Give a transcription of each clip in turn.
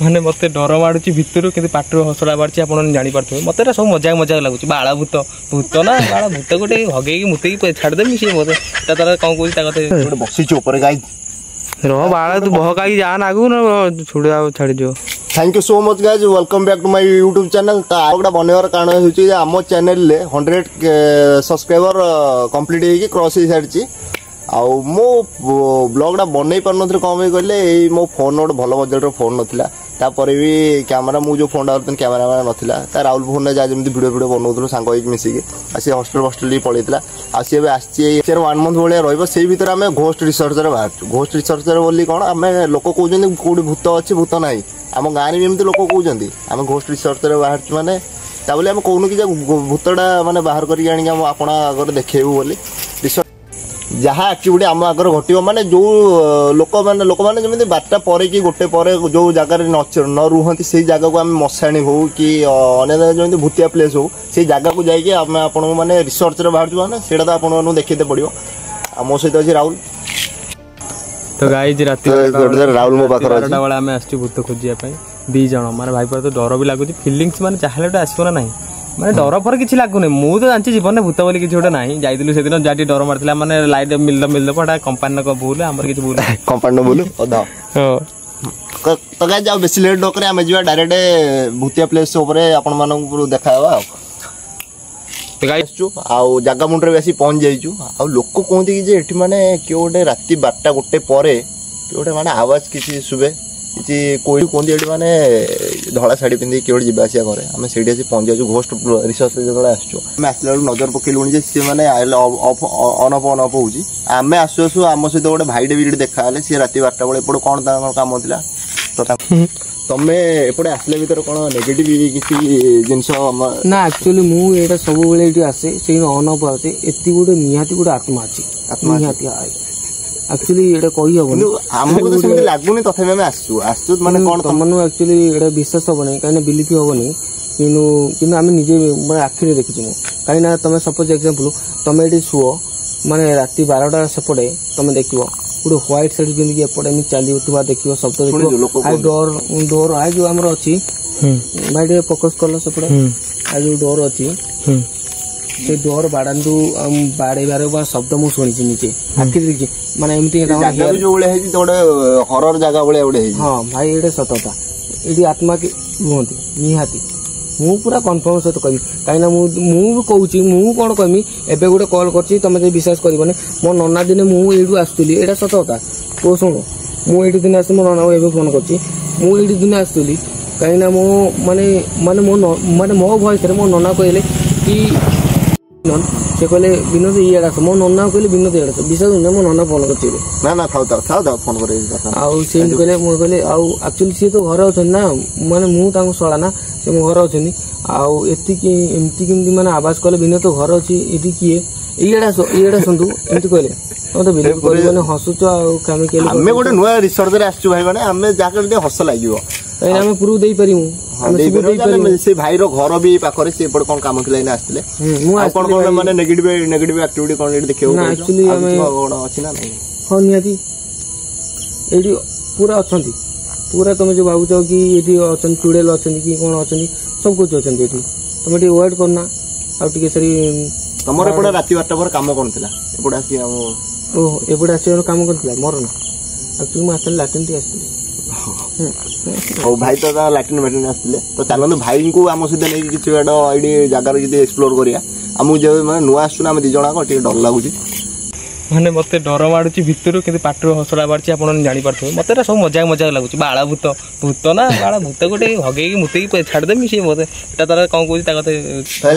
माने मते डर माडुची भितरु किंतु पाटरु हसला बाडची आपण जानि पारथु मते सब मजाक मजाक लागुची बाळा भूत भूत ना बाळा भूत गोटे हगेकी मुते की छाड़ देमी से मते ता तार कोन कोइ ता कते गोटे बसिची ऊपर गाई रो बाळा तू बहकाई जा ना आगु न छोड़ा छाड़ी दियो। Thank you so much guys welcome back to my YouTube channel. तो आगुड़ा बनवार कारण होची जे आम चैनल ले 100 सब्सक्राइबर कंप्लीट होगी क्रॉस हो सारी आउ मो ब्लॉगटा बनई पार नथि कम कहले मो फोन गोटे भल बजेट फोन नाला तापर भी कैमेरा मुझे फोन कैमेरा नाला ता राहुल फोन में जहाँ जमी भिडियो भिडियो बनाऊँ सांग मिसिकी सी हस्टेल हस्टेल पलैला आसी आसी 1 मंथ भाया रही भर आम घोस्ट रिसर्चर बाहर घोस्ट रिसर्चर बोली कौन आम लोक कहते कौटी भूत अच्छी भूत ना आम गाँव में एमती लोक कहते आम घोस्ट रिसर्चर बाहर माने बोले आम कहूनु कि भूतटा माने बाहर करके आपण आगे देखेबू बोली जहाँ एक्टिविटी आम आगर घटो माने जो लोक मैंने जमी 12टा पर कि गोटे पर जो जगार न रुहति से जगह को आम मशाणी हो कि अन्य जमी भूतिया प्लेस हो से जगह को जाइए आम आपण मैंने रिसर्च बाहर मैंने से तो आपको देखते पड़ो मो सहित अच्छे राहुल। तो गाइज राति राहुल मो पाखर बेला आम आस भूत खोजिया दी जन माने भाई पर तो डर भी लगुच फिलिंग्स माने चाहले आसो ना माने डर फर किसी लगुनि मु तो जानची जीवन में भूत बोली किसी गोटे ना जाइलु से दिन जाटी डर मारथिला माने लाइट मिलद पड़ा कंपनी को भूल हमर किसी भूल कंपनी भूल अदा तो गाइस जाओ बेसी लेट न करे हम जीवा डायरेक्ट भूतिया प्लेस ऊपर आपण मानन देखावा तो गाइस छु आ जगह मुंडरे बेसी पहुंच जाइछु आ लोक कहते कि जे एठी माने के गोटे राति 12टा गोटे परे के गोटे माने आवाज किसी सुबे कि कोई कहते ये माने धड़ा शाढ़ी पिंधि किए गोटे जावासिया करे आम से पहुंच जाऊँ घोस्ट रिसर्च जो आसमें आसला नजर पकेलुणी सी मैंने अन अफ हो आम आसु आसु आम सहित गोटे भाईटे भी देखा सी राति 12टा बेले एपटे कौन कम था तमें एपटे आसले भर कौन नेगेटिव किसी जिनस ना एक्चुअली मुझे सब आसे से अन अफ आसे एति गोटे निहाती गोटे आत्मा अच्छी आत्मा निहाती एक्चुअली ये कही हम हमको तो लगुनि तथापि आम आसु माने कौन तुम एक्चुअली ये विश्वास हेनी कहीं बिलीफ हेनी कि आम निजे मैं आखिरी देखी कहीं तुम सपोज एग्जांपल तुम ये शुओ माने राति 12टा सेपटे तुम देख गोटे व्हाइट साड़ी पिंधिकी एपटे चलुवा देख शब्द देख आई डोर डोर आई जो आम अच्छी भाई फोकस कल सेपटे आई जो डोर अच्छी से डोर बाड़ातु बाड़े शब्द मुझे शुणी निजे आखिरी देखी माने एमती हरर जगह भाई हाँ भाई ये सतता ये आत्मा के रुहति निहाती मु पूरा कन्फर्म सहित कह कहीं मुझे कहूँ मु कौन कहमी एबे गोटे कॉल कर तुम विश्वास करबनी मो नना दिने मुझे आसुली एटा सतता तो शुणु मुझे दिन आस मो नना को फोन कर दिन आसुली कहीं मो माने माने मो माने मो भयस मो नना कहले कि से कहले विनोद ये आस मो नना कहले विनोद ये विश्वास ना मो नना फोन कर ना फोन कर कहले मुझे कहले एक्चुअली सी तो घर अच्छा ना माने मुझे सला ना से मो घर अच्छे आती एमती माने आवाज कले विनोद तो घर अच्छी ये किए ये शुणु एमती कहले तो बिलीव कर हसुच आम गोटे नुआ रिसर्च आसु भाई मैंने आम जहाँ हस लगे आम प्रूफ दे पारू से भाई घर भी पाखे से कौन कम थी आसते माने नेगेटिव एक्टिविटी कौन देखिए एक्चुअली अच्छी ना हाँ निहाती ये पूरा अच्छा पूरा तुम जो भावुच कि ये अच्छा चुड़ेल अच्छा कि कौन अच्छा सब कुछ अच्छा ये तुम ये वेट करना आगे सारी तुम एपटे राति 12टा पर कम कौन था एपटे आसी ओह एपटे आस कम कर मोर ना एक्चुअली मुझे लाट्रिन टी आसती भाई तो लाट्रिन मैट्रिन आसते तो चलते भाई को आम सहित नहीं किसी ये जगार एक्सप्लोर करिया आमको जब मैं नुआ आसुना आम 2 जन टे डर लगुच माने मते डर माडुची भितरु किंतु पाटरु हसला बाडची आपण जानि पारथु मते सब मजाक मजाक लागुची बाळा भूत भूत ना बाळा भूत गोटे हगेकी मुते की छाड़ देमी से मते एटा तार कोन कोइ ता कते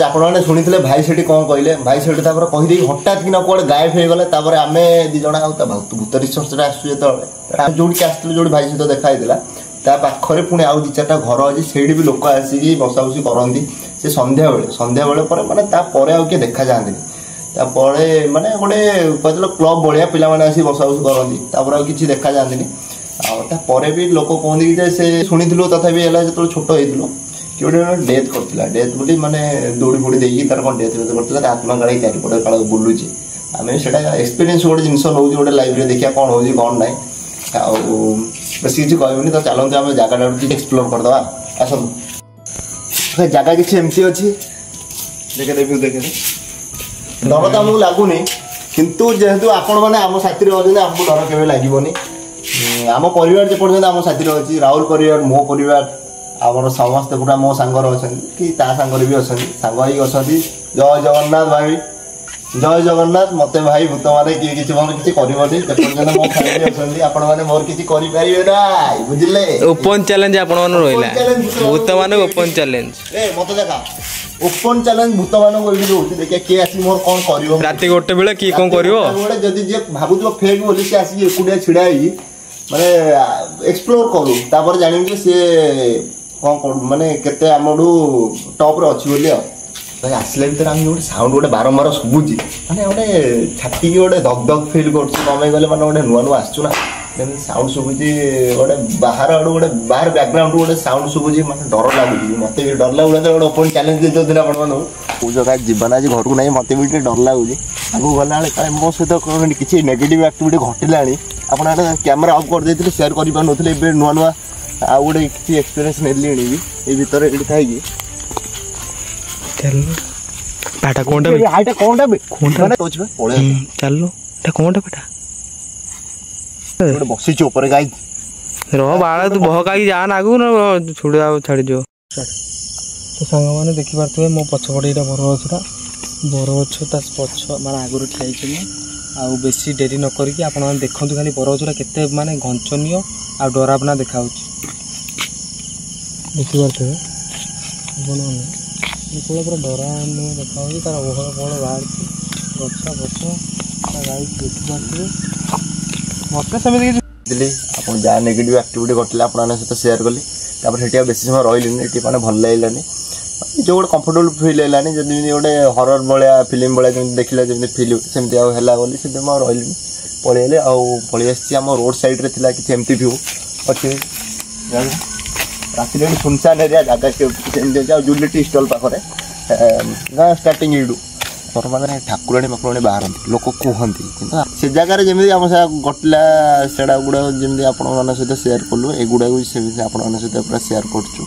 आपण माने सुनिथिले भाई सेठी कोन कहले भाई सेठी तापर कहि दे हटात कि ना कोड गायब हो गले तापर आमे 2 जण आउता भूत रिसर्च रे आसु जेतले जोडी के आस्तले जोडी भाई सहित देखा हेदिला ता पाखरे पुणी आउ 2-4टा घर अछि सेठी भी लोक आसी बसाबसी करंती से संध्या बेले पर माने ता परे आउ के देखा जांदी तापरे माने गोटे कहते क्लब भाया पिला मैंने आसी बसा बस करती किसी देखा जाती आपर भी लोक कहते से शुणी तथापि जो छोट हो कि गोटे डेथ करता डेथ बोली माने दौड़ी फोड़ी देखिए तार कौन डेथ करता आत्मा काली चारिपटे काल बुलूची आम से एक्सपीरियंस गोटे जिन नौ गोटे लाइफ देखिए कौन हो कौन ना ବେଶୀ କିଛି କହିବିନି ତ ଚାଲନ୍ତୁ ଆମେ ଜାଗାଟା ଟିକେ ଏକ୍ସପ୍ଲୋର କରିଦେବା ଆସନ୍ତୁ ଜାଗା କିଛି ଏମିତି ଅଛି ଦେଖେ ଡର ତ ଆମକୁ ଲାଗୁନି କିନ୍ତୁ ଯେହେତୁ ଆପଣମାନେ ଆମ ସାଥିରେ ଅଛନ୍ତି ଆମକୁ ଡର କେବେ ଲାଗିବନି ଆମ ପରିବାର ଯେପର୍ଯ୍ୟନ୍ତ ଆମ ସାଥିରେ ଅଛି ରାହୁଲ ପରିବାର ମୋ ପରିବାର ଆମର ସମସ୍ତେ ପୁରା ମୋ ସାଙ୍ଗରେ ଅଛନ୍ତି କି ତା ସାଙ୍ଗରେ ବି ଅଛନ୍ତି ସାଙ୍ଗ ହେଇକି ଅଛନ୍ତି ଜୟ ଜଗନ୍ନାଥ ଭାଇ ଜୟ ଜଗନ୍ନାଥ ମତେ ଭାଇ ଭୂତ ମାନେ କିଏ କିଛି ମୋର କିଛି କରିବନି ଯେପର୍ଯ୍ୟନ୍ତ ମୋ ଫ୍ୟାମିଲି ଅଛନ୍ତି ଆପଣମାନେ ମୋର କିଛି କରିପାରିବେ ନା ବୁଝିଲେ ଓପନ ଚ୍ୟାଲେଞ୍ଜ ଆପଣଙ୍କର ରହିଲା ଭୂତ ମାନେ ଓପନ ଚ୍ୟାଲେଞ୍ଜ ମତେ ଦେଖା ଓପନ ଚ୍ୟାଲେଞ୍ଜ ଭୂତ ମାନଙ୍କୁ ଏଠି ରହୁଛି ଦେଖିଆ କିଏ ଆସି ମୋର କଣ କରିବ ରାତି 1 ବେଳେ କିଏ କଣ କରିବ ଯଦି ଯିଏ ଭାବୁଥିବ ଫେକ୍ ବୋଲି ସେ ଆସିକି ଏକୁଟିଆ ଛିଡା ହେଇକି ମାନେ ଏକ୍ସପ୍ଲୋର କରୁ ତାପରେ ଜାଣିବୁ ଯେ ସିଏ କଣ ମାନେ କେତେ ଆମଠୁ ଟପ୍ରେ ଅଛି ବୋଲି ଆଉ ଆସିଲା ଭିତରେ ଆମେ ଗୋଟେ ସାଉଣ୍ଡ ଗୋଟେ ବାରମ୍ବାର ଶୁଭୁଛି ମାନେ ଗୋଟେ ଛାତିକି ଗୋଟେ ଧକ୍ ଧକ୍ ଫିଲ୍ କରୁଛି କଣ ପାଇଁ ଗଲେ ମାନେ ଗୋଟେ ନୂଆ ନୂଆ ଆସୁଛୁ ନା ଯେମିତି ସାଉଣ୍ଡ ଶୁଭୁଛି ଗୋଟେ ବାହାର ଆଡୁ ଗୋଟେ ବାହାର ବ୍ୟାକଗ୍ରାଉଣ୍ଡ ଗୋଟେ ସାଉଣ୍ଡ ଶୁଭୁଛି ମାନେ ଡର ଲାଗୁଛି ମତେ ବି ଡର ଲାଗୁଛି ଗୋଟେ ଓପନ ଚ୍ୟାଲେଞ୍ଜ ଦେଇଛନ୍ତି ଆପଣମାନଙ୍କୁ କୋଉ ଜାଗା ଯିବା ନା ଆଜି ଘରକୁ ନାହିଁ ମତେ ବି ଟିକେ ଡର ଲାଗୁଛି ଆଗକୁ ଗଲାବେଳେ କାଳେ ମୋ ସହିତ କିଛି ନେଗେଟିଭ ଆକ୍ଟିଭିଟି ଘଟିଲାଣି ଆପଣ ଗୋଟେ କ୍ୟାମେରା ଅଫ୍ କରିଦେଇଥିଲେ ସେୟାର କରିପାରୁନଥିଲେ ଏବେ ନୂଆ ନୂଆ ଆଉ ଗୋଟେ କିଛି ଏକ୍ସପିରିଏନ୍ସ ନେଲିଣି ବି ଏଇ ଭିତରେ ଏଠି ଥାଇକି ପାଟା କୋଣଟା ଆଇଟା କୋଣଟା ବେ କୋଣଟା କହୁଛି ବେ ପଳେଇ ଚାଲୁ ଏଟା କୋଣଟା ପାଟା ଗୋଟେ ବସିଛି ଉପରେ ଗାଈ ରହ ବାଳ ତୁ ବହକାକି ଯା ନା ଆଗକୁ ନା ଛୁଡ଼ି ଆଉ ଛାଡ଼ିଯିବ ତ ସାଙ୍ଗମାନେ ଦେଖିପାରୁଥିବେ ମୋ ପଛପଟେ ଏଇଟା ବରଗଛ ତା ପଛ ମାନେ ଆଗରୁ ଠିଆ ହେଇଛି ମୁଁ ଆଉ ବେଶୀ ଡେରି ନ କରିକି ଆପଣମାନେ ଦେଖନ୍ତୁ ଖାଲି ବରଗଛଟା କେତେ ମାନେ ଘଞ୍ଚନୀୟ ଆଉ ଡରାବନା ଦେଖାଯାଉଛି ଦେଖିପାରୁଥିବେ ଆପଣମାନେ ପୁରା ପୁରା ଡରାବନା ଦେଖାଯାଉଛି ତାର ଓହଳ ଫଳ ବାହାରିଛି ଗଛ ଫଛ ତା ଗାଈ ଦେଖିପାରୁଥିବେ ମତେ ସେମିତି କିଛି ଆପଣ ଯାହା ନେଗେଟିଭ ଆକ୍ଟିଭିଟି ଘଟିଲା ଆପଣମାନଙ୍କ ସହିତ ସେୟାର କଲି ତାପରେ ସେଠି ଆଉ ବେଶୀ ସମୟ ରହିଲିନି ଏଠି ମାନେ ଭଲ ଲାଗିଲାନି ଯେଉଁ ଗୋଟେ କମ୍ଫର୍ଟେବୁଲ ଫିଲ୍ ହେଲାନି ଯେମିତି ଗୋଟେ ହରର ଭଳିଆ ଫିଲ୍ମ ଭଳିଆ ଯେମିତି ଦେଖିଲା ଯେମିତି ଫିଲ୍ ସେମିତି ଆଉ ହେଲା ବୋଲି ସେମିତି ମୁଁ ଆଉ ରହିଲିନି ପଳେଇଲେ ଆଉ ପଳେଇ ଆସିଛି ଆମ ରୋଡ୍ ସାଇଡ୍ରେ ଥିଲା କିଛି ଏମିତି ଭ୍ୟୁ ଅଛି ରାତିରେ ଏଠି ସୁନସାନ ଏରିଆ ଜାଗା ସେମିତି ଅଛି ଆଉ ଜୁଲିଟି ଷ୍ଟଲ୍ ପାଖରେ ଗାଁ ଷ୍ଟାର୍ଟିଂ ଏଇଠୁ ମୋର ମାନେ ଠାକୁରାଣୀ ଫାକୁରାଣୀ ବାହାରନ୍ତି ଲୋକ କୁହନ୍ତି କିନ୍ତୁ ସେ ଜାଗାରେ ଯେମିତି ଆମ ସେ ଘଟିଲା ସେଟା ଗୁଡ଼ାକ ଯେମିତି ଆପଣମାନଙ୍କ ସହିତ ସେୟାର କଲୁ ଏଗୁଡ଼ାକୁ ବି ସେମିତି ଆପଣମାନଙ୍କ ସହିତ ପୁରା ସେୟାର କରୁଛୁ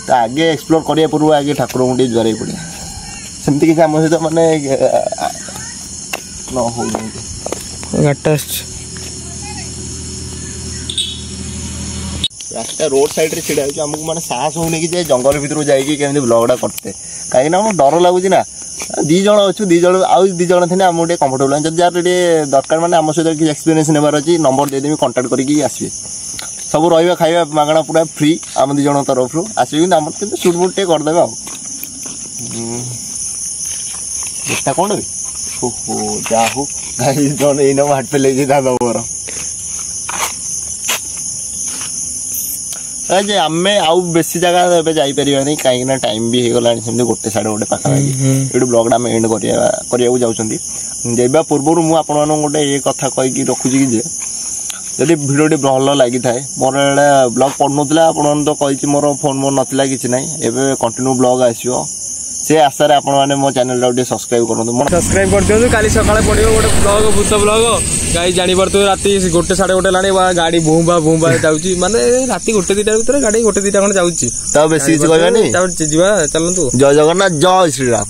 ତ ଆଗେ ଏକ୍ସପ୍ଲୋର କରିବା ପୂର୍ବରୁ ଆଗେ ଠାକୁରଙ୍କୁ ଟିକେ ଜୁହାରକୁ ପଡ଼ିବା ସେମିତି କିଛି ଆମ ସହିତ ମାନେ ନ ହଉ ଗାଡ଼ିଟା ଆସିଛି ରାସ୍ତା ରୋଡ୍ ସାଇଡ୍ରେ ଛିଡ଼ା ହେଉଛି ଆମକୁ ମାନେ ସାହସ ହଉନି କି ଯେ ଜଙ୍ଗଲ ଭିତରକୁ ଯାଇକି କେମିତି ବ୍ଲଗ୍ଟା କରିତେ କାହିଁକିନା ଆମକୁ ଡର ଲାଗୁଛି ନା 2 ଜଣ ଅଛୁ 2 ଜଣ ଆଉ 2 ଜଣ ଥିଲେ ଆମକୁ ଟିକେ କମ୍ଫର୍ଟେବୁଲ ଯଦି ଯାହାର ଟିକେ ଦରକାର ମାନେ ଆମ ସହିତ କିଛି ଏକ୍ସପିରିଏନ୍ସ ନେବାର ଅଛି ନମ୍ବର ଦେଇଦେବି କଣ୍ଟାକ୍ଟ କରିକି ଆସିବେ ସବୁ ରହିବା ଖାଇବା ମାଗଣା ପୁରା ଫ୍ରି ଆମ 2 ଜଣଙ୍କ ତରଫରୁ ଆସିବେ କିନ୍ତୁ ଆମର କିନ୍ତୁ ସୁଟ୍ ବୁଟ୍ ଟିକେ କରିଦେବେ ଆଉ ଏଟା କ'ଣ ବି ଓହୋ ଯାହା ହଉ ଗାଈ ଜଣେ ଏଇନା ହାଟ ପେଲେଇଛି ଦାଦା ମୋର ଯେ ଆମେ ଆଉ ବେଶୀ ଜାଗା ଏବେ ଯାଇପାରିବାନି କାହିଁକିନା ଟାଇମ୍ ବି ହେଇଗଲାଣି ସେମିତି 1:30 ପାଖାପାଖି ଏଇଠୁ ବ୍ଲଗ୍ଟା ଆମେ ଏଣ୍ଡ କରିବାକୁ ଯାଉଛନ୍ତି ଯିବା ପୂର୍ବରୁ ମୁଁ ଆପଣମାନଙ୍କୁ ଗୋଟେ ଏ କଥା କହିକି ରଖୁଛି କି ଯେ ଯଦି ଭିଡ଼ିଓଟି ଭଲ ଲାଗିଥାଏ ମୋର ଏଇଟା ବ୍ଲଗ୍ ପଡ଼ୁନଥିଲା ଆପଣମାନେ ତ କହିଛି ମୋର ଫୋନ୍ ନଥିଲା କିଛି ନାହିଁ ଏବେ କଣ୍ଟିନ୍ୟୁ ବ୍ଲଗ୍ ଆସିବ ସେ ଆଶାରେ ଆପଣମାନେ ମୋ ଚ୍ୟାନେଲଟାକୁ ଟିକେ ସବସ୍କ୍ରାଇବ୍ କରନ୍ତୁ ସବସ୍କ୍ରାଇବ୍ କରିଦିଅନ୍ତୁ କାଲି ସକାଳେ ପଡ଼ିବ ଗୋଟେ ବ୍ଲଗ୍ ଭୂତ ବ୍ଲଗ୍ ଗାଈ ଜାଣିପାରୁଥିବେ ରାତି 1 1:30 ହେଲାଣି ଗାଡ଼ି ଭୁମ୍ବା ଯାଉଛି ମାନେ ରାତି 1 2ଟା ଭିତରେ ଗାଡ଼ି 1 2ଟା ଖଣ୍ଡେ ଯାଉଛି ତ ବେଶୀ କିଛି କହିବାନି ତାପରେ ଯିବା ଚାଲନ୍ତୁ ଜୟ ଜଗନ୍ନାଥ ଜୟ ଶ୍ରୀରାମ।